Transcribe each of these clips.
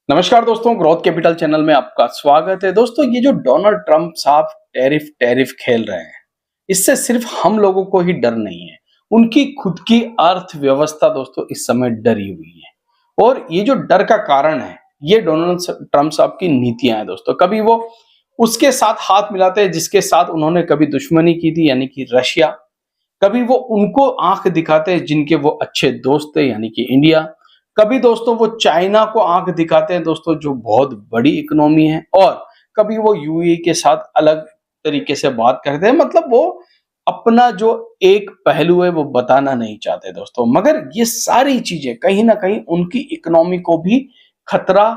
नमस्कार दोस्तों, growth capital channel में आपका स्वागत है। दोस्तों, ये जो डोनाल्ड ट्रंप साहब टैरिफ टैरिफ खेल रहे हैं, इससे सिर्फ हम लोगों को ही डर नहीं है, उनकी खुद की अर्थव्यवस्था दोस्तों इस समय डरी हुई है। और ये जो डर का कारण है, ये डोनाल्ड ट्रंप साहब की नीतियां हैं दोस्तों। कभी वो उसके साथ हाथ मिलाते हैं जिसके साथ उन्होंने कभी दुश्मनी की थी, यानी कि रशिया। कभी वो उनको आंख दिखाते हैं जिनके वो अच्छे दोस्त थे, यानी कि इंडिया। कभी दोस्तों वो चाइना को आंख दिखाते हैं दोस्तों, जो बहुत बड़ी इकोनॉमी है। और कभी वो यूएई के साथ अलग तरीके से बात करते हैं, मतलब वो अपना जो एक पहलू है वो बताना नहीं चाहते दोस्तों। मगर ये सारी चीजें कहीं ना कहीं उनकी इकोनॉमी को भी खतरा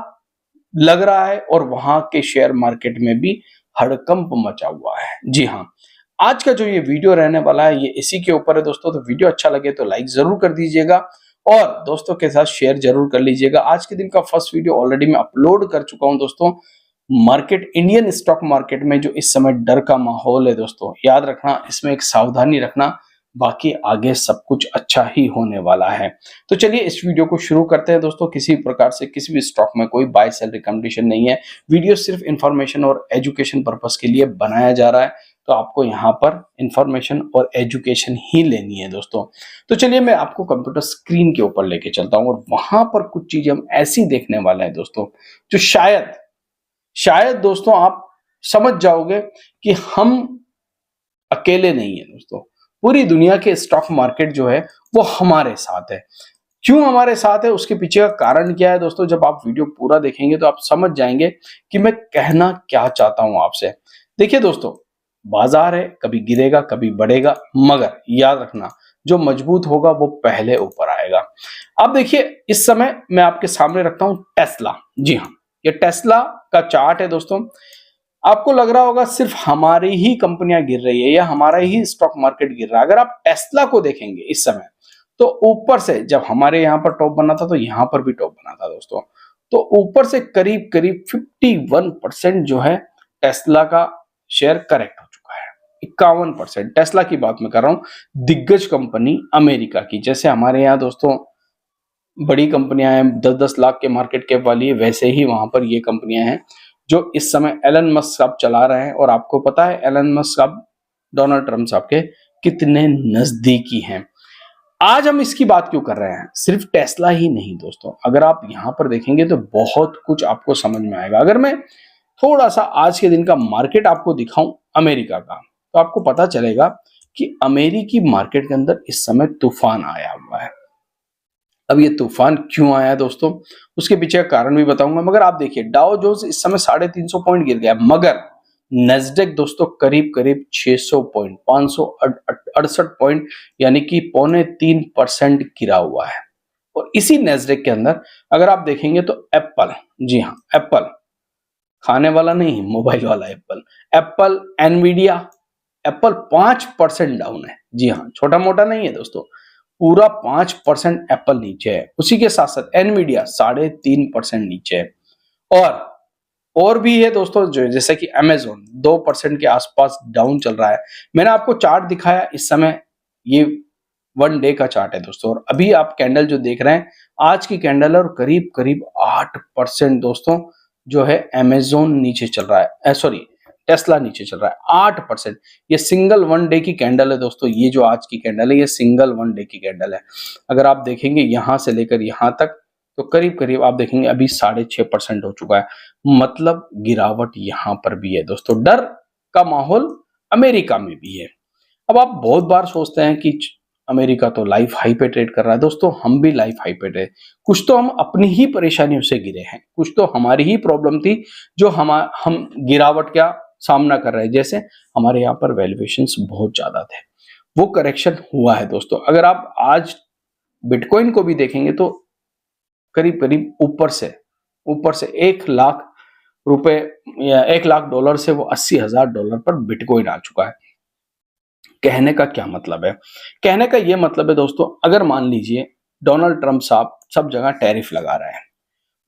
लग रहा है और वहां के शेयर मार्केट में भी हड़कंप मचा हुआ है। जी हाँ, आज का जो ये वीडियो रहने वाला है ये इसी के ऊपर है दोस्तों। तो वीडियो अच्छा लगे तो लाइक जरूर कर दीजिएगा और दोस्तों के साथ शेयर जरूर कर लीजिएगा। आज के दिन का फर्स्ट वीडियो ऑलरेडी मैं अपलोड कर चुका हूं दोस्तों। मार्केट, इंडियन स्टॉक मार्केट में जो इस समय डर का माहौल है दोस्तों, याद रखना, इसमें एक सावधानी रखना, बाकी आगे सब कुछ अच्छा ही होने वाला है। तो चलिए इस वीडियो को शुरू करते हैं दोस्तों। किसी प्रकार से किसी भी स्टॉक में कोई बाय सेल रिकमेंडेशन नहीं है। वीडियो सिर्फ इंफॉर्मेशन और एजुकेशन पर्पस के लिए बनाया जा रहा है, तो आपको यहाँ पर इंफॉर्मेशन और एजुकेशन ही लेनी है दोस्तों। तो चलिए मैं आपको कंप्यूटर स्क्रीन के ऊपर लेके चलता हूँ और वहां पर कुछ चीजें हम ऐसी देखने वाले हैं दोस्तों, जो शायद शायद दोस्तों आप समझ जाओगे कि हम अकेले नहीं है दोस्तों। पूरी दुनिया के स्टॉक मार्केट जो है वो हमारे साथ है। क्यों हमारे साथ है, उसके पीछे का कारण क्या है दोस्तों, जब आप वीडियो पूरा देखेंगे तो आप समझ जाएंगे कि मैं कहना क्या चाहता हूं आपसे। देखिए दोस्तों, बाजार है, कभी गिरेगा कभी बढ़ेगा, मगर याद रखना, जो मजबूत होगा वो पहले ऊपर आएगा। अब देखिए, इस समय मैं आपके सामने रखता हूं टेस्ला। जी हाँ, ये टेस्ला का चार्ट है दोस्तों। आपको लग रहा होगा सिर्फ हमारी ही कंपनियां गिर रही है या हमारा ही स्टॉक मार्केट गिर रहा है। अगर आप टेस्ला को देखेंगे इस समय, तो ऊपर से जब हमारे यहाँ पर टॉप बना था तो यहाँ पर भी टॉप बना था दोस्तों। तो ऊपर से करीब करीब 51% जो है टेस्ला का शेयर करेक्ट हो चुका है। 51% टेस्ला की बात मैं कर रहा हूं, दिग्गज कंपनी अमेरिका की। जैसे हमारे यहाँ दोस्तों बड़ी कंपनियां हैं 10-10 लाख के मार्केट कैप वाली है, वैसे ही वहां पर ये कंपनियां हैं जो इस समय एलन मस्क साहब चला रहे हैं। और आपको पता है एलन मस्क साहब डोनाल्ड ट्रंप साहब के कितने नजदीकी हैं। आज हम इसकी बात क्यों कर रहे हैं, सिर्फ टेस्ला ही नहीं दोस्तों। अगर आप यहां पर देखेंगे तो बहुत कुछ आपको समझ में आएगा। अगर मैं थोड़ा सा आज के दिन का मार्केट आपको दिखाऊं अमेरिका का, तो आपको पता चलेगा कि अमेरिकी मार्केट के अंदर इस समय तूफान आया हुआ है। अब ये तूफान क्यों आया है दोस्तों, उसके पीछे का कारण भी बताऊंगा। मगर आप देखिए, डाउ जोन्स इस समय 350 पॉइंट गिर गया, मगर नेस्डेक दोस्तों करीब करीब 600 पॉइंट, 568 पॉइंट, यानी कि 3.25% गिरा हुआ है। और इसी नेस्डेक के अंदर अगर आप देखेंगे तो एप्पल, जी हाँ एप्पल, खाने वाला नहीं, मोबाइल वाला Apple, Apple, Nvidia, Apple 5% down है। जी हाँ, छोटा मोटा नहीं है दोस्तों, पूरा 5% एप्पल नीचे है। उसी के साथ साथ एनवीडिया 3.5% नीचे है। और भी है दोस्तों, जो जैसे कि अमेजोन 2% के आसपास डाउन चल रहा है। मैंने आपको चार्ट दिखाया, इस समय ये 1 डे का चार्ट है दोस्तों। और अभी आप कैंडल जो देख रहे हैं, आज की कैंडल है और करीब करीब 8% दोस्तों जो है अमेजोन नीचे चल रहा है, सॉरी टेस्ला नीचे चल रहा है 8%। ये सिंगल 1 डे की कैंडल है दोस्तों। ये जो आज की कैंडल है ये सिंगल 1 डे की कैंडल है। अगर आप देखेंगे यहां से लेकर यहां तक, तो करीब करीब आप देखेंगे अभी 6.5% हो चुका है। मतलब गिरावट यहां पर भी है दोस्तों। डर का माहौल अमेरिका में भी है। अब आप बहुत बार सोचते हैं कि अमेरिका तो लाइफ हाई पे ट्रेड कर रहा है। दोस्तों हम भी लाइफ हाई पे ट्रेड, कुछ तो हम अपनी ही परेशानियों से गिरे हैं, कुछ तो हमारी ही प्रॉब्लम थी जो हम गिरावट का सामना कर रहे हैं। जैसे हमारे यहाँ पर वैल्यूएशंस बहुत ज्यादा थे, वो करेक्शन हुआ है दोस्तों। अगर आप आज बिटकॉइन को भी देखेंगे तो करीब करीब ऊपर से 1 लाख रुपए या 1 लाख डॉलर से वो $80,000 पर बिटकॉइन आ चुका है। कहने का क्या मतलब है, कहने का यह मतलब है दोस्तों, अगर मान लीजिए डोनाल्ड ट्रंप साहब सब जगह टैरिफ लगा रहे हैं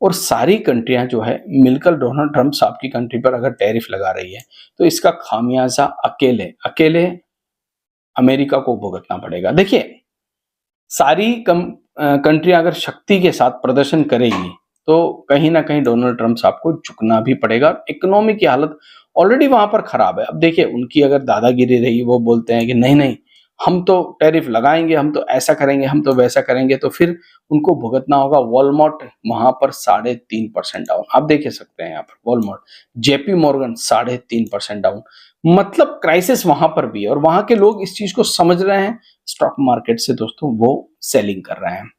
और सारी कंट्रियां जो है मिलकर डोनाल्ड ट्रंप साहब की कंट्री पर अगर टैरिफ लगा रही है, तो इसका खामियाजा अकेले अकेले अमेरिका को भुगतना पड़ेगा। देखिए, सारी कंट्रियां अगर शक्ति के साथ प्रदर्शन करेगी तो कहीं ना कहीं डोनाल्ड ट्रंप साहब को झुकना भी पड़ेगा। इकोनॉमी की हालत ऑलरेडी वहां पर खराब है। अब देखिए उनकी अगर दादागिरी रही, वो बोलते हैं कि नहीं नहीं हम तो टैरिफ लगाएंगे, हम तो ऐसा करेंगे, हम तो वैसा करेंगे, तो फिर उनको भुगतना होगा। वॉलमार्ट वहां पर 3.5% डाउन, आप देख सकते हैं यहाँ पर वॉलमार्ट, जेपी मॉर्गन 3.5% डाउन, मतलब क्राइसिस वहां पर भी है और वहां के लोग इस चीज को समझ रहे हैं। स्टॉक मार्केट से दोस्तों वो सेलिंग कर रहे हैं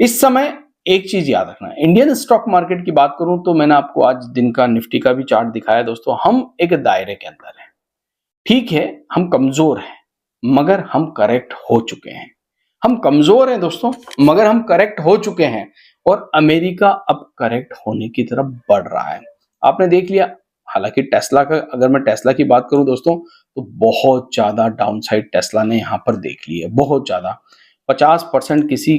इस समय। एक चीज याद रखना, इंडियन स्टॉक मार्केट की बात करूं तो मैंने आपको आज दिन का निफ्टी का भी चार्ट दिखाया दोस्तों। हम एक दायरे के अंदर हैं, ठीक है, हम कमजोर हैं मगर हम करेक्ट हो चुके हैं। हम कमजोर हैं दोस्तों मगर हम करेक्ट हो चुके हैं और अमेरिका अब करेक्ट होने की तरफ बढ़ रहा है। आपने देख लिया, हालांकि टेस्ला का, अगर मैं टेस्ला की बात करूं दोस्तों तो बहुत ज्यादा डाउनसाइड टेस्ला ने यहां पर देख ली है, बहुत ज्यादा। 50% किसी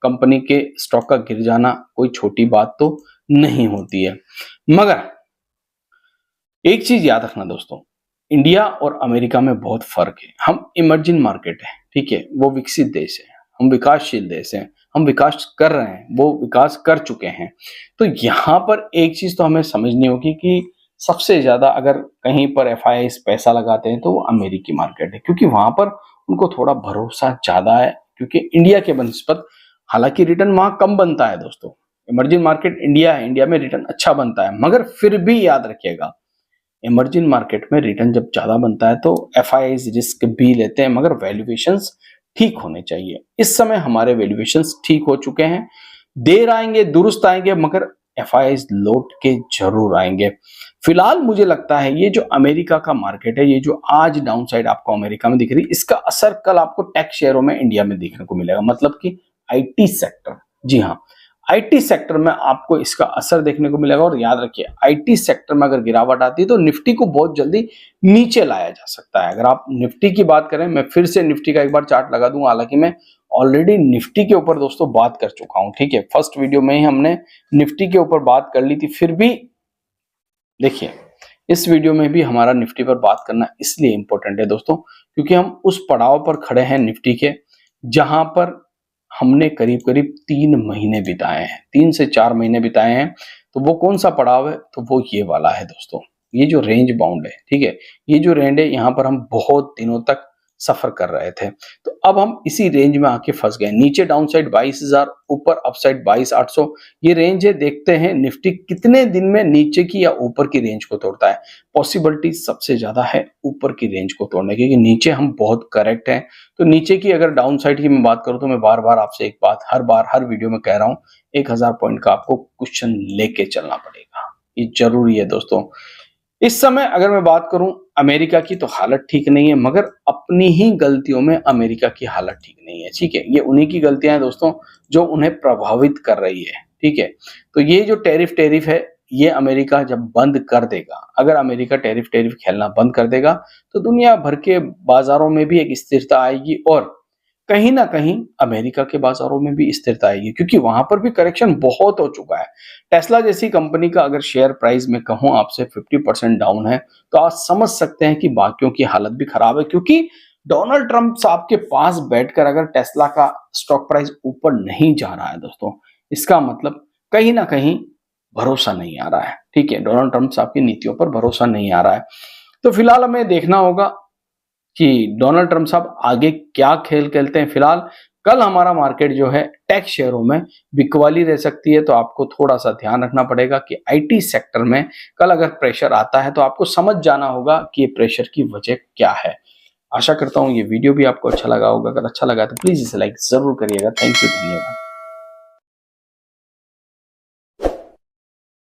कंपनी के स्टॉक का गिर जाना कोई छोटी बात तो नहीं होती है। मगर एक चीज याद रखना दोस्तों, इंडिया और अमेरिका में बहुत फर्क है। हम इमर्जिंग मार्केट है, ठीक है, वो विकसित देश है, हम विकासशील देश हैं, हम विकास कर रहे हैं, वो विकास कर चुके हैं। तो यहाँ पर एक चीज तो हमें समझनी होगी कि सबसे ज्यादा अगर कहीं पर एफआईआई पैसा लगाते हैं तो वो अमेरिकी मार्केट है, क्योंकि वहां पर उनको थोड़ा भरोसा ज्यादा है, क्योंकि इंडिया के बनस्पत हालांकि रिटर्न वहां कम बनता है दोस्तों। इमर्जिंग मार्केट इंडिया है, इंडिया में रिटर्न अच्छा बनता है, मगर फिर भी याद रखिएगा इमर्जिंग मार्केट में रिटर्न जब ज्यादा बनता है तो एफआईआईज रिस्क भी लेते हैं, मगर वैल्यूएशंस ठीक होने चाहिए। इस समय हमारे वैल्यूएशंस ठीक हो चुके हैं, देर आएंगे दुरुस्त आएंगे, मगर एफआईआईज लौट के जरूर आएंगे। फिलहाल मुझे लगता है ये जो अमेरिका का मार्केट है, ये जो आज डाउनसाइड आपको अमेरिका में दिख रही है, इसका असर कल आपको टेक शेयरों में इंडिया में देखने को मिलेगा, मतलब कि आईटी सेक्टर, जी हाँ, आईटी सेक्टर में आपको इसका असर देखने को मिलेगा। और याद रखिए आईटी सेक्टर में अगर गिरावट आती है तो निफ्टी को बहुत जल्दी नीचे लाया जा सकता है। अगर आप निफ्टी की बात करें, मैं फिर से निफ्टी का एक बार चार्ट लगा दूंगा, हालांकि मैं ऑलरेडी निफ्टी के ऊपर दोस्तों बात कर चुका हूं, ठीक है, फर्स्ट वीडियो में ही हमने निफ्टी के ऊपर बात कर ली थी। फिर भी देखिए इस वीडियो में भी हमारा निफ्टी पर बात करना इसलिए इंपॉर्टेंट है दोस्तों, क्योंकि हम उस पड़ाव पर खड़े हैं निफ्टी के जहां पर हमने करीब करीब 3 महीने बिताए हैं, 3 से 4 महीने बिताए हैं। तो वो कौन सा पड़ाव है, तो वो ये वाला है दोस्तों, ये जो रेंज बाउंड है, ठीक है, ये जो रेंज है यहाँ पर हम बहुत दिनों तक सफर कर रहे थे। तो अब हम इसी रेंज में आके फंस गए, नीचे डाउन साइड 22,000, ऊपर अपसाइड 22,800, ये रेंज है। देखते हैं निफ्टी कितने दिन में नीचे की या ऊपर की रेंज को तोड़ता है। पॉसिबिलिटी सबसे ज्यादा है ऊपर की रेंज को तोड़ने की, क्योंकि नीचे हम बहुत करेक्ट हैं। तो नीचे की अगर डाउन साइड की मैं बात करूं तो मैं बार बार आपसे एक बात हर वीडियो में कह रहा हूं, 1000 पॉइंट का आपको क्वेश्चन लेके चलना पड़ेगा, ये जरूरी है दोस्तों। इस समय अगर मैं बात करूं अमेरिका की, तो हालत ठीक नहीं है, मगर अपनी ही गलतियों में अमेरिका की हालत ठीक नहीं है, ठीक है, ये उन्हीं की गलतियां हैं दोस्तों जो उन्हें प्रभावित कर रही है, ठीक है। तो ये जो टैरिफ है, ये अमेरिका जब बंद कर देगा, अगर अमेरिका टैरिफ खेलना बंद कर देगा तो दुनिया भर के बाजारों में भी एक स्थिरता आएगी और कहीं ना कहीं अमेरिका के बाजारों में भी स्थिरता आएगी, क्योंकि वहां पर भी करेक्शन बहुत हो चुका है। टेस्ला जैसी कंपनी का अगर शेयर प्राइस में कहूं आपसे 50% डाउन है, तो आप समझ सकते हैं कि बाकियों की हालत भी खराब है, क्योंकि डोनाल्ड ट्रंप साहब के पास बैठकर अगर टेस्ला का स्टॉक प्राइस ऊपर नहीं जा रहा है दोस्तों, इसका मतलब कहीं ना कहीं भरोसा नहीं आ रहा है, ठीक है, डोनाल्ड ट्रंप साहब की नीतियों पर भरोसा नहीं आ रहा है। तो फिलहाल हमें देखना होगा कि डोनाल्ड ट्रंप साहब आगे क्या खेल खेलते हैं। फिलहाल कल हमारा मार्केट जो है टेक शेयरों में बिकवाली रह सकती है, तो आपको थोड़ा सा ध्यान रखना पड़ेगा कि आईटी सेक्टर में कल अगर प्रेशर आता है तो आपको समझ जाना होगा कि ये प्रेशर की वजह क्या है। आशा करता हूं ये वीडियो भी आपको अच्छा लगा होगा, अगर अच्छा लगा तो प्लीज इसे लाइक जरूर करिएगा। थैंक यू, धन्यवाद।